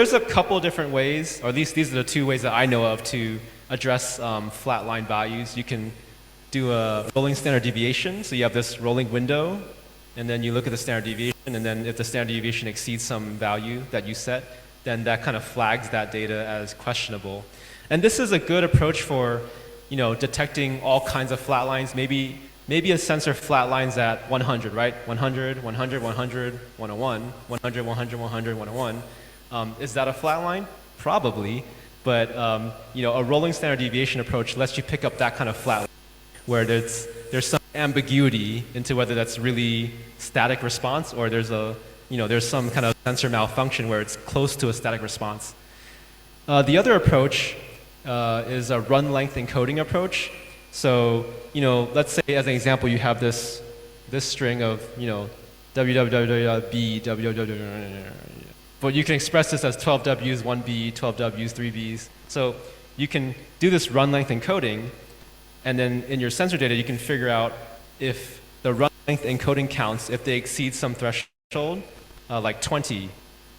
there's a couple different ways, or at least these are the two ways that I know of to address flatline values. You can do a rolling standard deviation. So you have this rolling window, and then you look at the standard deviation, and then if the standard deviation exceeds some value that you set, then that kind of flags that data as questionable. And this is a good approach for, detecting all kinds of flat lines. Maybe a sensor flatlines at 100, right? 100, 100, 100, 101, 100, 100, 100, 101. Is that a flat line? Probably, but a rolling standard deviation approach lets you pick up that kind of flat line where there's some ambiguity into whether that's really static response or there's some kind of sensor malfunction where it's close to a static response. The other approach is a run length encoding approach. So, let's say as an example you have this string of, www.b, www, but you can express this as 12 W's, 1B, 12 W's, 3B's. So you can do this run length encoding, and then in your sensor data you can figure out if the run length encoding counts, if they exceed some threshold, like 20,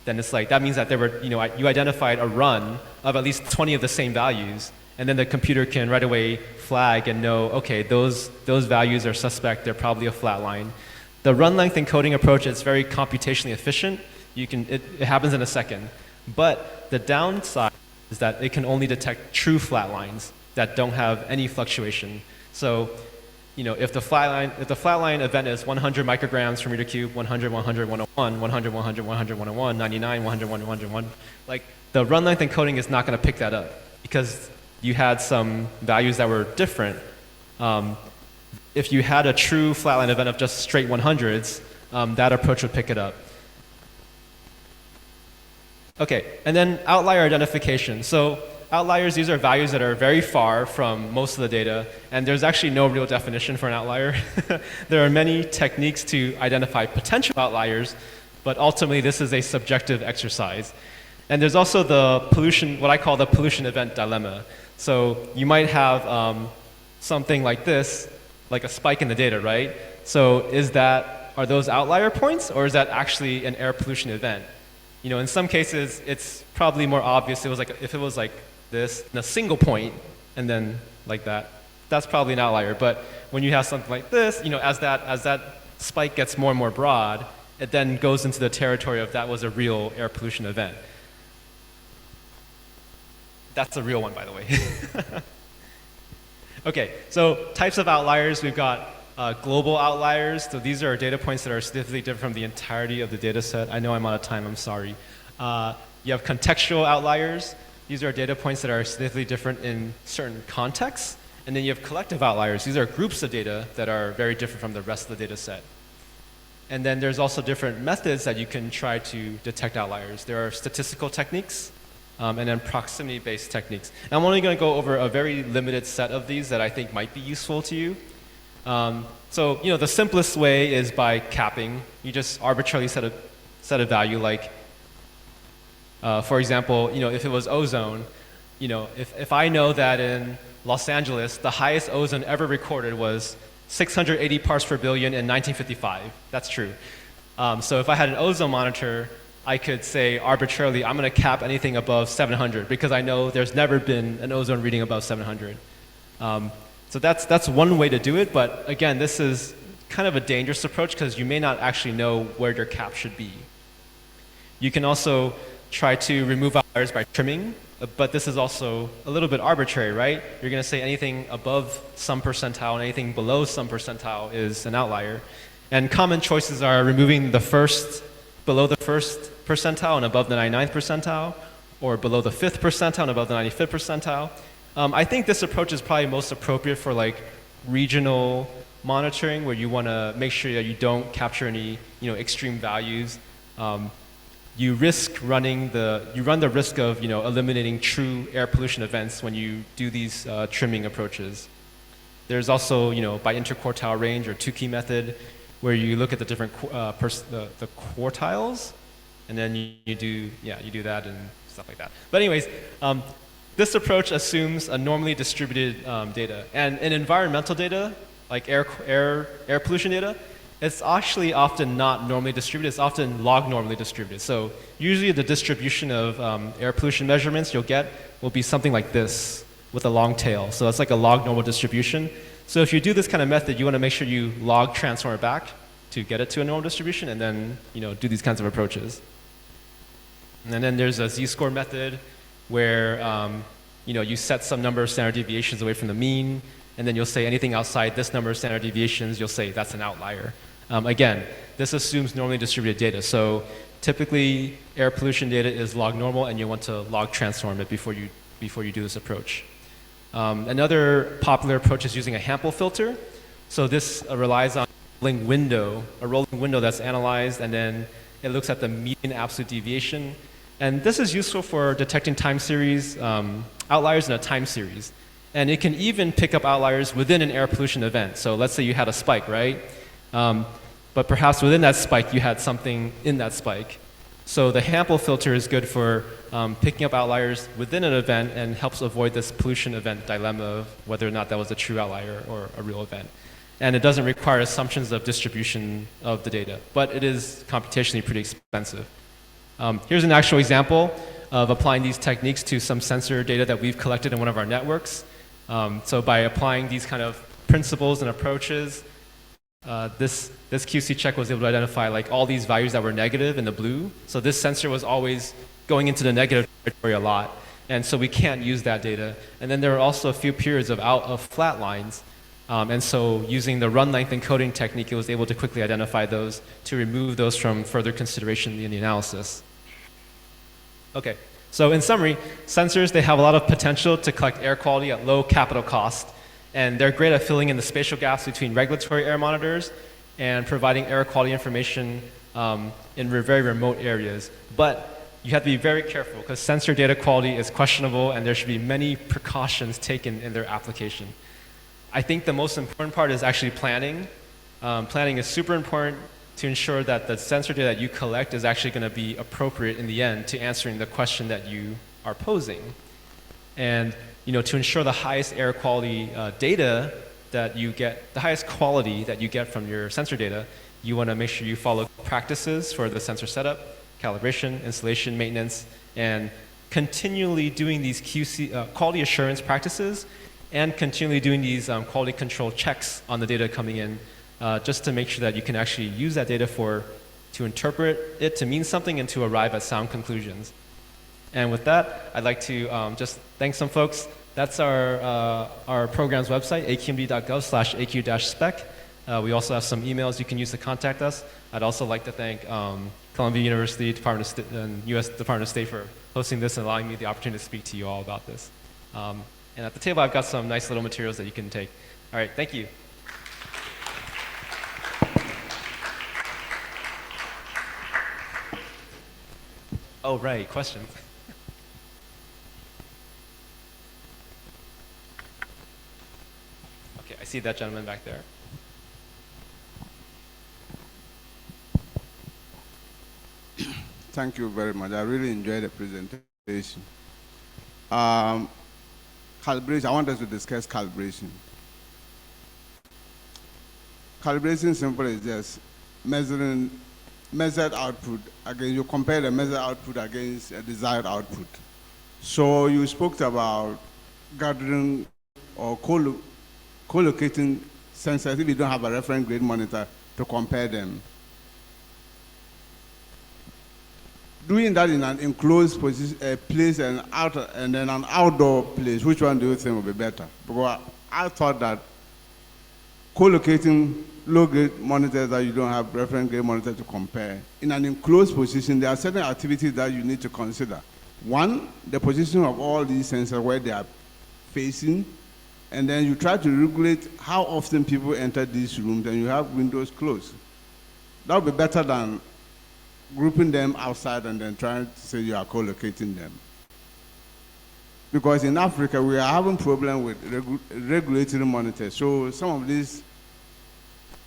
then it's like, that means that you identified a run of at least 20 of the same values, and then the computer can right away flag and know, okay, those values are suspect, they're probably a flat line. The run length encoding approach is very computationally efficient. It happens in a second. But the downside is that it can only detect true flat lines that don't have any fluctuation. So, if the flatline event is 100 micrograms per meter cube, 100, 100, 101, 100, 100, 100, 101, 99, 100, 100, 101, like the run length encoding is not going to pick that up because you had some values that were different. If you had a true flatline event of just straight 100s, that approach would pick it up. Okay, and then outlier identification. So outliers, these are values that are very far from most of the data, and there's actually no real definition for an outlier. There are many techniques to identify potential outliers, but ultimately this is a subjective exercise. And there's also the pollution, what I call the pollution event dilemma. So you might have something like this, like a spike in the data, right? So are those outlier points, or is that actually an air pollution event? In some cases, it's probably more obvious. If it was like this, in a single point, and then like that, that's probably an outlier. But when you have something like this, as that spike gets more and more broad, it then goes into the territory of that was a real air pollution event. That's a real one, by the way. Okay, so types of outliers, we've got global outliers. So these are data points that are significantly different from the entirety of the data set. I know I'm out of time, I'm sorry. You have contextual outliers. These are data points that are significantly different in certain contexts. And then you have collective outliers. These are groups of data that are very different from the rest of the data set. And then there's also different methods that you can try to detect outliers. There are statistical techniques, and then proximity-based techniques. And I'm only going to go over a very limited set of these that I think might be useful to you. So the simplest way is by capping. You just arbitrarily set a value, like for example, if it was ozone, if I know that in Los Angeles the highest ozone ever recorded was 680 parts per billion in 1955. That's true. So if I had an ozone monitor, I could say arbitrarily I'm going to cap anything above 700 because I know there's never been an ozone reading above 700. So that's one way to do it, but again, this is kind of a dangerous approach because you may not actually know where your cap should be. You can also try to remove outliers by trimming, but this is also a little bit arbitrary, right? You're going to say anything above some percentile and anything below some percentile is an outlier. And common choices are removing below the first percentile and above the 99th percentile, or below the 5th percentile and above the 95th percentile. I think this approach is probably most appropriate for like regional monitoring, where you want to make sure that you don't capture any extreme values. You run the risk of eliminating true air pollution events when you do these trimming approaches. There's also by interquartile range or two-key method, where you look at the different the quartiles, and then you do that and stuff like that. But anyways. This approach assumes a normally distributed data. And in environmental data, like air pollution data, It's actually often not normally distributed. It's often log normally distributed. So usually the distribution of air pollution measurements you'll get will be something like this with a long tail. So that's like a log normal distribution. So if you do this kind of method, you want to make sure you log transform it back to get it to a normal distribution, and then do these kinds of approaches. And then there's a z-score method where you set some number of standard deviations away from the mean, and then you'll say anything outside this number of standard deviations, you'll say that's an outlier. Again, this assumes normally distributed data. So typically, air pollution data is log normal, and you want to log transform it before you do this approach. Another popular approach is using a Hampel filter. So this relies on a rolling window that's analyzed, and then it looks at the median absolute deviation. And this is useful for detecting time series outliers in a time series. And it can even pick up outliers within an air pollution event. So let's say you had a spike, right? But perhaps within that spike, you had something in that spike. So the Hampel filter is good for picking up outliers within an event and helps avoid this pollution event dilemma of whether or not that was a true outlier or a real event. And it doesn't require assumptions of distribution of the data, but it is computationally pretty expensive. Here's an actual example of applying these techniques to some sensor data that we've collected in one of our networks. So by applying these kind of principles and approaches, this QC check was able to identify like all these values that were negative in the blue. So this sensor was always going into the negative territory a lot. And so we can't use that data. And then there are also a few periods of flat lines. And so using the run length encoding technique, it was able to quickly identify those to remove those from further consideration in the analysis. Okay, so in summary, sensors, they have a lot of potential to collect air quality at low capital cost. And they're great at filling in the spatial gaps between regulatory air monitors and providing air quality information in very remote areas. But you have to be very careful because sensor data quality is questionable and there should be many precautions taken in their application. I think the most important part is actually planning. Planning is super important to ensure that the sensor data that you collect is actually going to be appropriate in the end to answering the question that you are posing. And to ensure the highest air quality data that you get, the highest quality that you get from your sensor data, you want to make sure you follow practices for the sensor setup, calibration, installation, maintenance, and continually doing these QC, quality assurance practices, and continually doing these quality control checks on the data coming in, just to make sure that you can actually use that data to interpret it to mean something and to arrive at sound conclusions. And with that, I'd like to just thank some folks. That's our program's website, aqmd.gov/aq-spec. We also have some emails you can use to contact us. I'd also like to thank Columbia University and U.S. Department of State for hosting this and allowing me the opportunity to speak to you all about this. And at the table, I've got some nice little materials that you can take. All right, thank you. Oh, right, questions. Okay, I see that gentleman back there. Thank you very much. I really enjoyed the presentation. Calibration, I want us to discuss calibration. Calibration simply is just measured output against, you compare the measured output against a desired output. So you spoke about gathering or co-locating sensors if you don't have a reference grade monitor to compare them. Doing that in an enclosed place and then an outdoor place, which one do you think will be better? Because I thought that co-locating low-grade monitors that you don't have reference grade monitor to compare, in an enclosed position, there are certain activities that you need to consider. One, the position of all these sensors where they are facing, and then you try to regulate how often people enter these rooms and you have windows closed. That would be better than grouping them outside and then trying to say you are co-locating them. Because in Africa, we are having problem with regulatory monitors. So some of these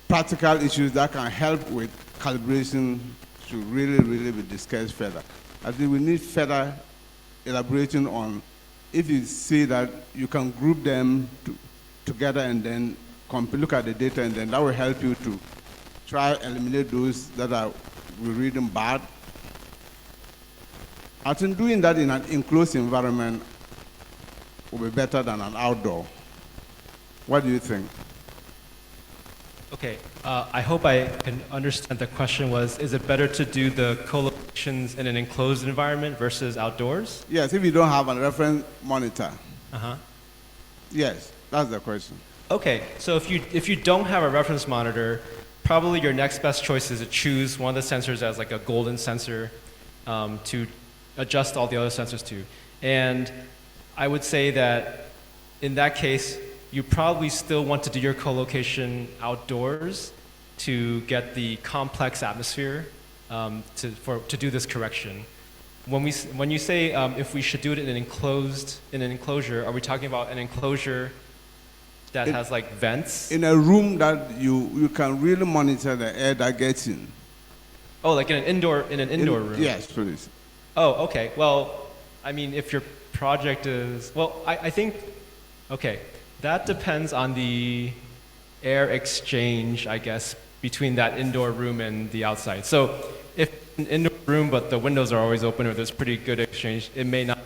practical issues that can help with calibration should really be discussed further. I think we need further elaborating on if you see that you can group them together and then look at the data, and then that will help you to try eliminate those that are we reading bad. I think doing that in an enclosed environment will be better than an outdoor. What do you think? Okay, I hope I can understand the question was, is it better to do the co-locations in an enclosed environment versus outdoors? Yes, if you don't have a reference monitor. Uh-huh. Yes, that's the question. Okay, so if you don't have a reference monitor, probably your next best choice is to choose one of the sensors as like a golden sensor to adjust all the other sensors to. And I would say that in that case, you probably still want to do your co-location outdoors to get the complex atmosphere to do this correction. When you say if we should do it in an enclosure, are we talking about an enclosure that has like vents? In a room that you can really monitor the air that gets in. Oh, like in an indoor room? Yes, please. Oh, okay. Well, I mean, if your project is, well, I think, okay, that depends on the air exchange, I guess, between that indoor room and the outside. So if it's an indoor room, but the windows are always open or there's pretty good exchange, it may not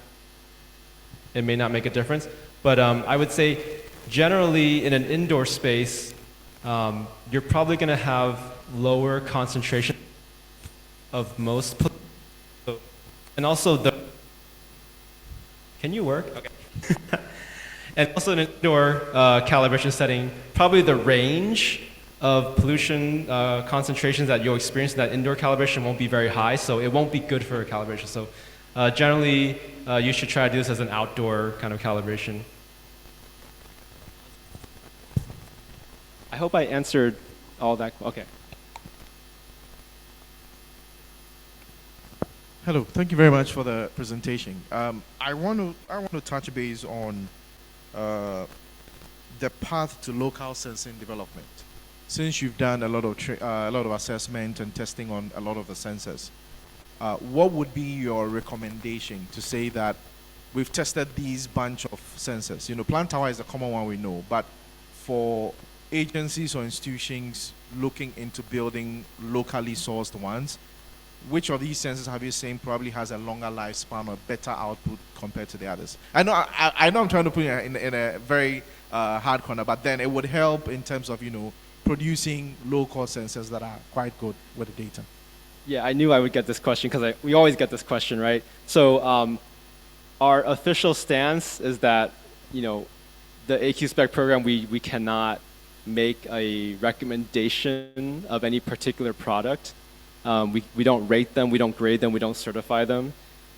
make a difference. But I would say generally in an indoor space, you're probably going to have lower concentration of most pollution. And also can you work? Okay. And also in an indoor calibration setting, probably the range of pollution concentrations that you'll experience in that indoor calibration won't be very high, so it won't be good for calibration. So generally, you should try to do this as an outdoor kind of calibration. I hope I answered all that. Okay. Hello, thank you very much for the presentation. I want to touch base on the path to local sensing development. Since you've done a lot of assessment and testing on a lot of the sensors, what would be your recommendation to say that we've tested these bunch of sensors? You know, plant tower is a common one we know, but for agencies or institutions looking into building locally sourced ones, which of these sensors have you seen probably has a longer lifespan or better output compared to the others? I know I'm trying to put you in a very hard corner, but then it would help in terms of, you know, producing low-cost sensors that are quite good with the data. Yeah, I knew I would get this question because we always get this question, right? So our official stance is that, you know, the AQ Spec program, we cannot make a recommendation of any particular product. We don't rate them, we don't grade them, we don't certify them.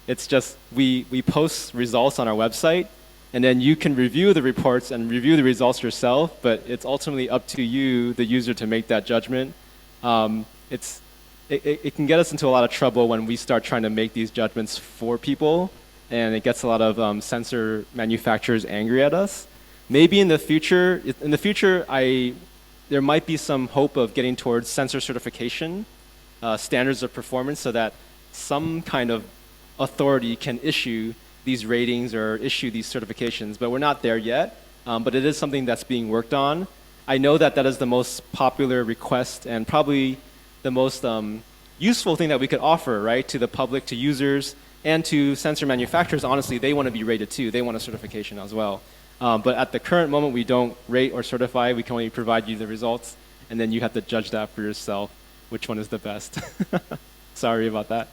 It's just we post results on our website, and then you can review the reports and review the results yourself, but it's ultimately up to you, the user, to make that judgment. It can get us into a lot of trouble when we start trying to make these judgments for people, and it gets a lot of sensor manufacturers angry at us. Maybe in the future, there might be some hope of getting towards sensor certification, standards of performance, so that some kind of authority can issue these ratings or issue these certifications, but we're not there yet. But it is something that's being worked on. I know that is the most popular request and probably the most useful thing that we could offer, right, to the public, to users, and to sensor manufacturers. Honestly, they want to be rated too. They want a certification as well. But at the current moment, we don't rate or certify. We can only provide you the results, and then you have to judge that for yourself, which one is the best. Sorry about that.